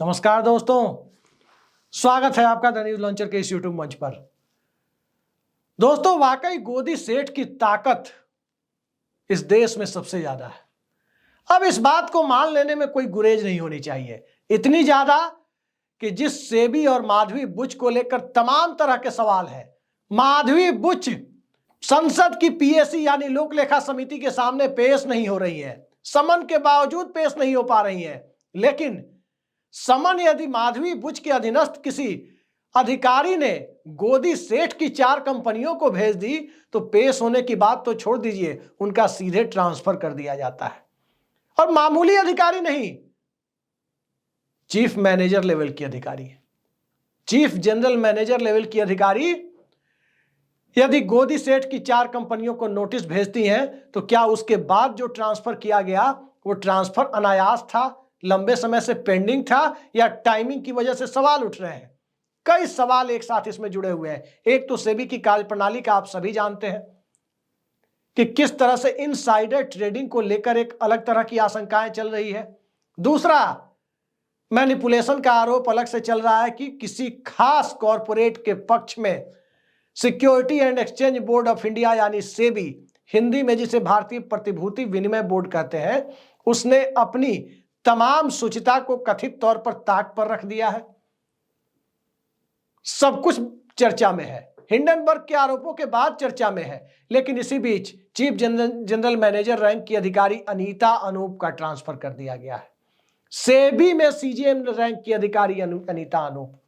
नमस्कार दोस्तों, स्वागत है आपका द न्यूज लॉन्चर के इस यूट्यूब मंच पर। दोस्तों, वाकई गोदी सेठ की ताकत इस देश में सबसे ज्यादा है। अब इस बात को मान लेने में कोई गुरेज नहीं होनी चाहिए, इतनी ज्यादा कि जिस सेबी और माधवी बुच को लेकर तमाम तरह के सवाल है। माधवी बुच संसद की पीएसी यानी लोक लेखा समिति के सामने पेश नहीं हो रही है, समन के बावजूद पेश नहीं हो पा रही है। लेकिन समन यदि माधवी बुच के अधीनस्थ किसी अधिकारी ने गोदी सेठ की 4 कंपनियों को भेज दी तो पेश होने की बात तो छोड़ दीजिए, उनका सीधे ट्रांसफर कर दिया जाता है। और मामूली अधिकारी नहीं, चीफ मैनेजर लेवल की अधिकारी, चीफ जनरल मैनेजर लेवल की अधिकारी यदि गोदी सेठ की 4 कंपनियों को नोटिस भेजती हैं तो क्या उसके बाद जो ट्रांसफर किया गया वो ट्रांसफर अनायास था, लंबे समय से पेंडिंग था, या टाइमिंग की वजह से सवाल उठ रहे हैं। कई सवाल एक साथ इसमें जुड़े हुए हैं। एक तो सेबी की कार्यप्रणाली का आप सभी जानते हैं कि किस तरह से इनसाइडर ट्रेडिंग को लेकर एक अलग तरह की आशंकाएं चल रही है। दूसरा, मैनिपुलेशन का आरोप अलग से चल रहा है कि किसी खास कॉरपोरेट के पक्ष में security and exchange board of India यानी सेबी, हिंदी में जिसे भारतीय प्रतिभूति विनिमय बोर्ड कहते हैं, उसने अपनी तमाम शुचिता को कथित तौर पर ताक पर रख दिया है। सब कुछ चर्चा में है, हिंडनबर्ग के आरोपों के बाद चर्चा में है। लेकिन इसी बीच चीफ जनरल मैनेजर रैंक की अधिकारी अनीता अनूप का ट्रांसफर कर दिया गया है। सेबी में सीजीएम रैंक की अधिकारी अनीता अनूप,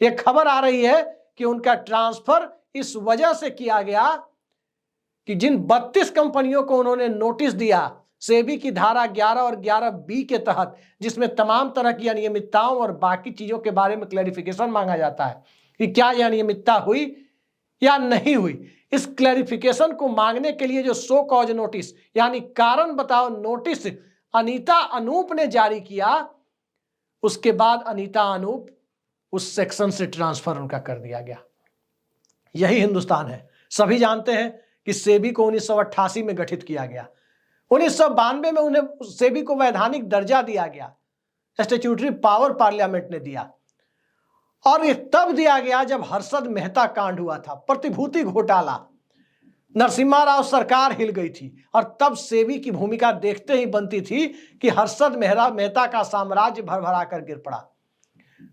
यह खबर आ रही है कि उनका ट्रांसफर इस वजह से किया गया कि जिन 32 कंपनियों को उन्होंने नोटिस दिया सेबी की धारा 11 और 11B के तहत, जिसमें तमाम तरह की अनियमितताओं और बाकी चीजों के बारे में क्लैरिफिकेशन मांगा जाता है कि क्या यह अनियमितता हुई या नहीं हुई। इस क्लैरिफिकेशन को मांगने के लिए जो सो कॉज नोटिस यानी कारण बताओ नोटिस अनीता अनूप ने जारी किया, उसके बाद अनीता अनूप उस सेक्शन से ट्रांसफर उनका कर दिया गया। यही हिंदुस्तान है। सभी जानते हैं कि सेबी को 1988 में गठित किया गया। 1992 में उन्हें सेबी को वैधानिक दर्जा दिया गया, स्टैट्यूटरी पावर पार्लियामेंट ने दिया। और ये तब दिया गया जब हर्षद मेहता कांड हुआ था, प्रतिभूति घोटाला, नरसिम्हा राव सरकार हिल गई थी। और तब सेबी की भूमिका देखते ही बनती थी कि हर्षद मेहता का साम्राज्य भरभरा कर गिर पड़ा।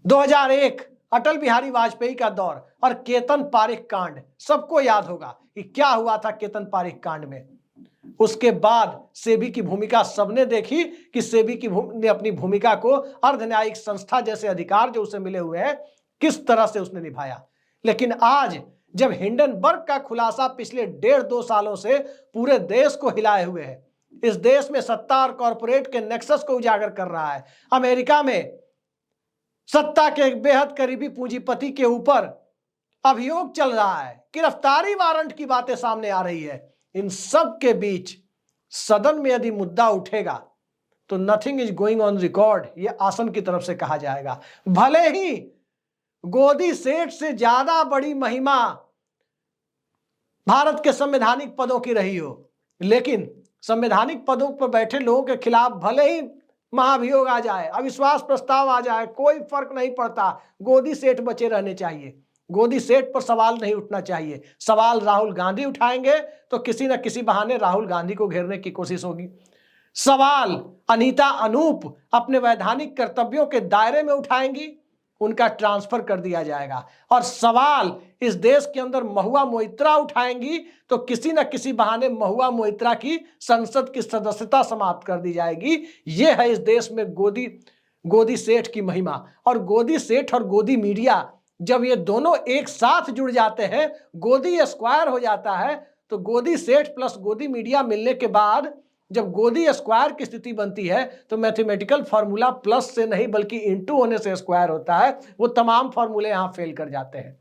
2001 अटल बिहारी वाजपेयी का दौर और केतन पारेख कांड, सबको याद होगा कि क्या हुआ था केतन पारेख कांड में। उसके बाद सेबी की भूमिका सबने देखी कि सेबी ने अपनी भूमिका को अर्धन्यायिक संस्था जैसे अधिकार जो उसे मिले हुए हैं किस तरह से उसने निभाया। लेकिन आज जब हिंडनबर्ग का खुलासा पिछले 1.5-2 सालों से पूरे देश को हिलाए हुए है, इस देश में सत्ता और कॉरपोरेट के नेक्सस को उजागर कर रहा है, अमेरिका में सत्ता के एक बेहद करीबी पूंजीपति के ऊपर अभियोग चल रहा है, गिरफ्तारी वारंट की बातें सामने आ रही है, इन सब के बीच सदन में यदि मुद्दा उठेगा तो nothing is going on record, ये आसन की तरफ से कहा जाएगा। भले ही गोदी सेठ से ज्यादा बड़ी महिमा भारत के संवैधानिक पदों की रही हो, लेकिन संवैधानिक पदों पर बैठे लोगों के खिलाफ भले ही महाभियोग आ जाए, अविश्वास प्रस्ताव आ जाए, कोई फर्क नहीं पड़ता, गोदी सेठ बचे रहने चाहिए। गोदी सेठ पर सवाल नहीं उठना चाहिए। सवाल राहुल गांधी उठाएंगे तो किसी न किसी बहाने राहुल गांधी को घेरने की कोशिश होगी। सवाल अनीता अनूप अपने वैधानिक कर्तव्यों के दायरे में उठाएंगी, उनका ट्रांसफर कर दिया जाएगा। और सवाल इस देश के अंदर महुआ मोइत्रा उठाएंगी तो किसी न किसी बहाने महुआ मोइत्रा की संसद की सदस्यता समाप्त कर दी जाएगी। यह है इस देश में गोदी सेठ की महिमा। और गोदी सेठ और गोदी मीडिया जब ये दोनों एक साथ जुड़ जाते हैं, गोदी स्क्वायर हो जाता है, तो गोदी सेठ प्लस गोदी मीडिया मिलने के बाद जब गोदी स्क्वायर की स्थिति बनती है तो मैथमेटिकल फार्मूला प्लस से नहीं बल्कि इनटू होने से स्क्वायर होता है। वो तमाम फार्मूले यहां फेल कर जाते हैं।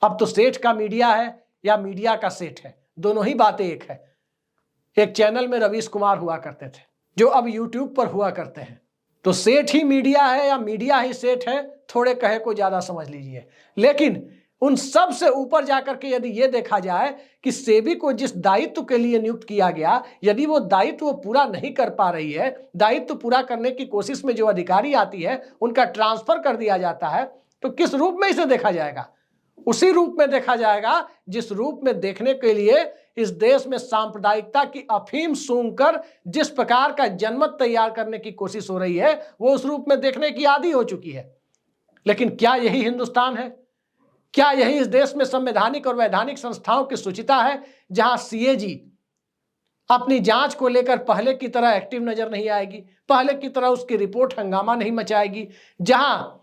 अब तो सेठ का मीडिया है या मीडिया का सेठ है, दोनों ही बातें एक है। एक चैनल में रवीश कुमार हुआ करते थे जो अब यूट्यूब पर हुआ करते हैं। तो सेठ ही मीडिया है या मीडिया ही सेठ है, थोड़े कहे को ज्यादा समझ लीजिए। लेकिन उन सब से ऊपर जाकर के यदि यह देखा जाए कि सेबी को जिस दायित्व के लिए नियुक्त किया गया, यदि वो दायित्व वो पूरा नहीं कर पा रही है, दायित्व पूरा करने की कोशिश में जो अधिकारी आती है उनका ट्रांसफर कर दिया जाता है, तो किस रूप में इसे देखा जाएगा? उसी रूप में देखा जाएगा जिस रूप में देखने के लिए इस देश में सांप्रदायिकता की अफीम सूंघकर जिस प्रकार का जनमत तैयार करने की कोशिश हो रही है, वो उस रूप में देखने की आदी हो चुकी है। लेकिन क्या यही हिंदुस्तान है? क्या यही इस देश में संवैधानिक और वैधानिक संस्थाओं की सूचिता है, जहां सीएजी अपनी जांच को लेकर पहले की तरह एक्टिव नजर नहीं आएगी, पहले की तरह उसकी रिपोर्ट हंगामा नहीं मचाएगी, जहां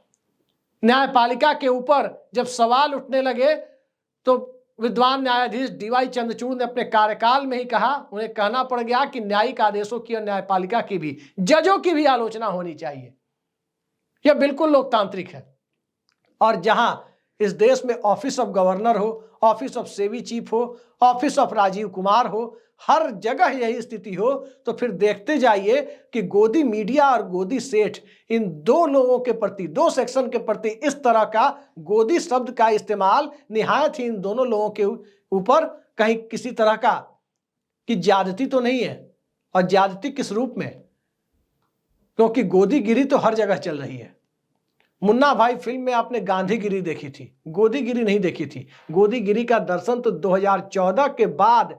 न्यायपालिका के ऊपर जब सवाल उठने लगे तो विद्वान न्यायाधीश डीवाई चंद्रचूड़ ने अपने कार्यकाल में ही कहा, उन्हें कहना पड़ गया कि न्यायिक आदेशों की और न्यायपालिका की भी, जजों की भी आलोचना होनी चाहिए। यह बिल्कुल लोकतांत्रिक है। और जहां इस देश में ऑफिस ऑफ गवर्नर हो, ऑफिस ऑफ सेबी चीफ हो, ऑफिस ऑफ राजीव कुमार हो, हर जगह यही स्थिति हो, तो फिर देखते जाइए कि गोदी मीडिया और गोदी सेठ, इन दो लोगों के प्रति, दो सेक्शन के प्रति इस तरह का गोदी शब्द का इस्तेमाल निहायत ही इन दोनों लोगों के ऊपर कहीं किसी तरह का कि ज्यादती तो नहीं है। और ज्यादती किस रूप में? क्योंकि गोदीगिरी तो हर जगह चल रही है। मुन्ना भाई फिल्म में आपने गांधीगिरी देखी थी, गोदीगिरी नहीं देखी थी। गोदीगिरी का दर्शन तो 2014 के बाद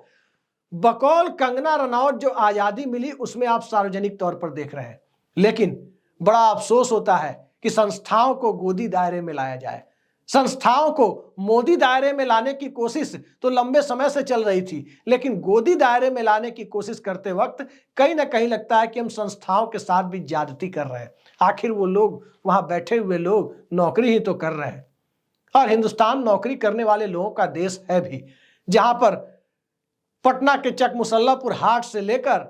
बकौल कंगना रनौत जो आजादी मिली उसमें आप सार्वजनिक तौर पर देख रहे हैं। लेकिन बड़ा अफसोस होता है कि संस्थाओं को गोदी दायरे में लाया जाए। संस्थाओं को मोदी दायरे में लाने की कोशिश तो लंबे समय से चल रही थी, लेकिन गोदी दायरे में लाने की कोशिश करते वक्त कहीं ना कहीं लगता है कि हम संस्थाओं के साथ भी ज्यादती कर रहे हैं। आखिर वो लोग, वहां बैठे हुए लोग नौकरी ही तो कर रहे हैं, और हिंदुस्तान नौकरी करने वाले लोगों का देश है भी, जहां पर पटना के चक मुसल्लापुर हाट से लेकर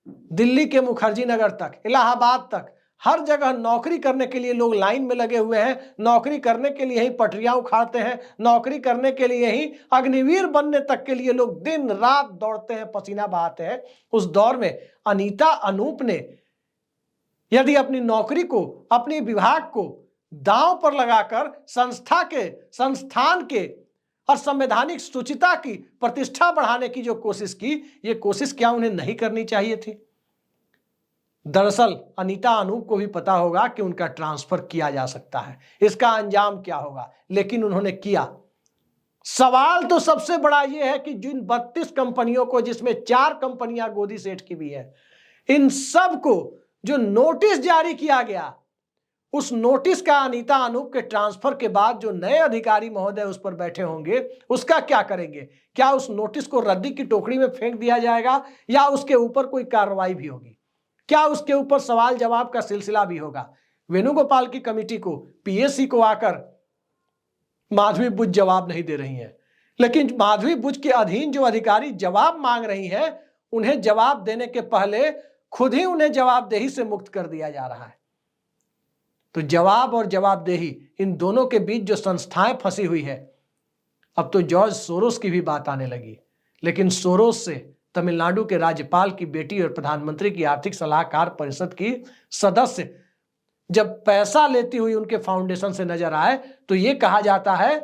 दिल्ली के मुखर्जी नगर तक, इलाहाबाद तक, हर जगह नौकरी करने के लिए लोग लाइन में लगे हुए हैं। नौकरी करने के लिए ही पटरियां उखाड़ते हैं, नौकरी करने के लिए ही अग्निवीर बनने तक के लिए लोग दिन रात दौड़ते हैं, पसीना बहाते हैं। उस दौर में अनीता अनूप ने यदि अपनी नौकरी को, अपने विभाग को दांव पर लगाकर संस्थान के और संवैधानिक शुचिता की प्रतिष्ठा बढ़ाने की जो कोशिश की, ये कोशिश क्या उन्हें नहीं करनी चाहिए थी? दरअसल अनीता अनूप को भी पता होगा कि उनका ट्रांसफर किया जा सकता है, इसका अंजाम क्या होगा, लेकिन उन्होंने किया। सवाल तो सबसे बड़ा यह है कि जिन 32 कंपनियों को, जिसमें 4 कंपनियां गोदी सेठ की भी है, इन सब को जो नोटिस जारी किया गया, उस नोटिस का अनीता अनूप के ट्रांसफर के बाद जो नए अधिकारी महोदय उस पर बैठे होंगे, उसका क्या करेंगे? क्या उस नोटिस को रद्दी की टोकरी में फेंक दिया जाएगा, या उसके ऊपर कोई कार्रवाई भी होगी? क्या उसके ऊपर सवाल जवाब का सिलसिला भी होगा? वेणुगोपाल की कमेटी को, पीएससी को आकर माधवी बुच जवाब नहीं दे रही हैं, लेकिन माधवी बुच के अधीन जो अधिकारी जवाब मांग रही हैं, उन्हें जवाब देने के पहले खुद ही उन्हें जवाबदेही से मुक्त कर दिया जा रहा है। तो जवाब और जवाबदेही, इन दोनों के बीच जो संस्थाएं फंसी हुई है, अब तो जॉर्ज सोरोस की भी बात आने लगी। लेकिन सोरोस से तमिलनाडु के राज्यपाल की बेटी और प्रधानमंत्री की आर्थिक सलाहकार परिषद की सदस्य जब पैसा लेती हुई उनके फाउंडेशन से नजर आए, तो यह कहा जाता है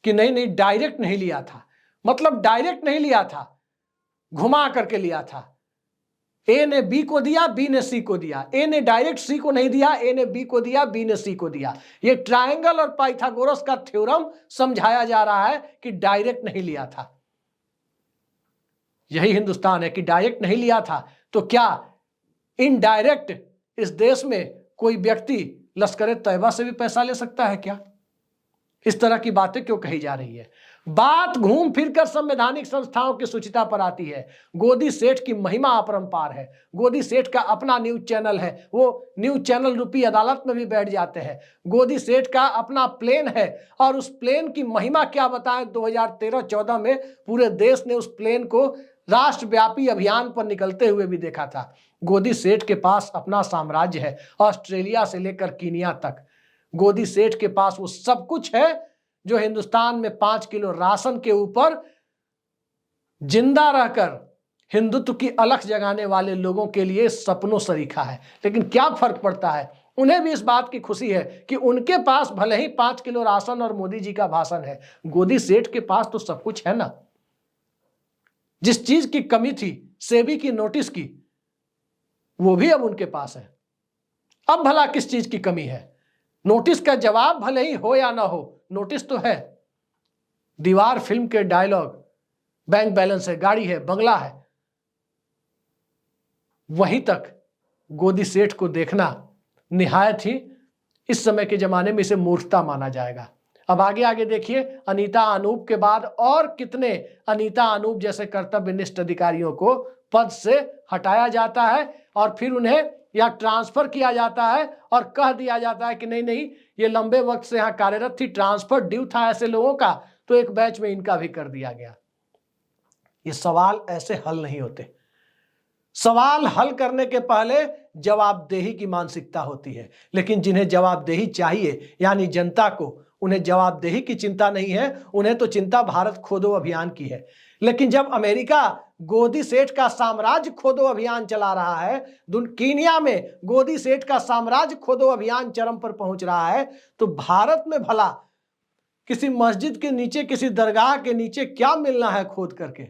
कि नहीं, डायरेक्ट नहीं लिया था। मतलब डायरेक्ट नहीं लिया था, घुमा करके लिया था। ए ने बी को दिया, बी ने सी को दिया। ए ने डायरेक्ट सी को नहीं दिया, ए ने बी को दिया, बी ने सी को दिया। ये ट्रायंगल और पाइथागोरस का थ्योरम समझाया जा रहा है कि डायरेक्ट नहीं लिया था। यही हिंदुस्तान है कि डायरेक्ट नहीं लिया था, तो क्या इनडायरेक्ट इस देश में कोई व्यक्ति लश्कर-ए तैयबा से भी पैसा ले सकता है क्या? इस तरह की बातें क्यों कही जा रही है? बात घूम फिरकर संवैधानिक संस्थाओं की सूचिता पर आती है। गोदी सेठ की महिमा अपरंपार है। गोदी सेठ का अपना न्यूज चैनल है, वो न्यूज चैनल रूपी अदालत में भी बैठ जाते हैं। गोदी सेठ का अपना प्लेन है, और उस प्लेन की महिमा क्या बताएं। 2013-14 में पूरे देश ने उस प्लेन को राष्ट्रव्यापी अभियान पर निकलते हुए भी देखा था। गोदी सेठ के पास अपना साम्राज्य है, ऑस्ट्रेलिया से लेकर कीनिया तक। गोदी सेठ के पास वो सब कुछ है जो हिंदुस्तान में 5 किलो राशन के ऊपर जिंदा रहकर हिंदुत्व की अलख जगाने वाले लोगों के लिए सपनों सरीखा है। लेकिन क्या फर्क पड़ता है उन्हें भी इस बात की खुशी है कि उनके पास भले ही 5 किलो राशन और मोदी जी का भाषण है, गोदी सेठ के पास तो सब कुछ है ना। जिस चीज की कमी थी सेबी की नोटिस की, वो भी अब उनके पास है। अब भला किस चीज की कमी है? नोटिस का जवाब भले ही हो या ना हो, नोटिस तो है। दीवार फिल्म के डायलॉग, बैंक बैलेंस है, गाड़ी है, बंगला है, वहीं तक गोदी सेठ को देखना निहायत ही इस समय के जमाने में इसे मूर्खता माना जाएगा। अब आगे आगे देखिए, अनीता अनूप के बाद और कितने अनीता अनूप जैसे कर्तव्यनिष्ठ अधिकारियों को पद से हटाया जाता है और फिर उन्हें या ट्रांसफर किया जाता है और कह दिया जाता है कि नहीं नहीं, ये लंबे वक्त से यहाँ कार्यरत थी, ट्रांसफर ड्यू था ऐसे लोगों का, तो एक बैच में इनका भी कर दिया गया। ये सवाल ऐसे हल नहीं होते। सवाल हल करने के पहले जवाबदेही की मानसिकता होती है, लेकिन जिन्हें जवाबदेही चाहिए यानी जनता को, उन्हें जवाबदेही की चिंता नहीं है, उन्हें तो चिंता भारत खोदो अभियान की है। लेकिन जब अमेरिका गोदी सेठ का साम्राज्य खोदो अभियान चला रहा है, कीनिया में गोदी सेठ का साम्राज्य खोदो अभियान चरम पर पहुंच रहा है, तो भारत में भला किसी मस्जिद के नीचे, किसी दरगाह के नीचे क्या मिलना है खोद करके?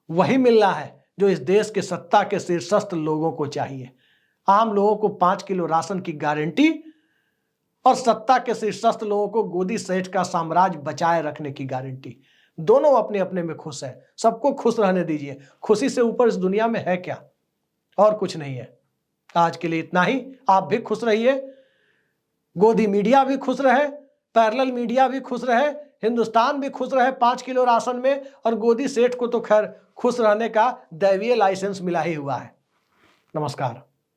वही मिलना है जो इस देश के सत्ता के शीर्षस्थ लोगों को चाहिए। आम लोगों को 5 किलो राशन की गारंटी और सत्ता के शीर्षस्थ लोगों को गोदी सेठ का साम्राज्य बचाए रखने की गारंटी। दोनों अपने अपने में खुश है, सबको खुश रहने दीजिए। खुशी से ऊपर इस दुनिया में है क्या? और कुछ नहीं है। आज के लिए इतना ही। आप भी खुश रहिए, गोदी मीडिया भी खुश रहे, पैरेलल मीडिया भी खुश रहे, हिंदुस्तान भी खुश रहे 5 किलो राशन में, और गोदी सेठ को तो खैर खुश रहने का दैवीय लाइसेंस मिला ही हुआ है। नमस्कार।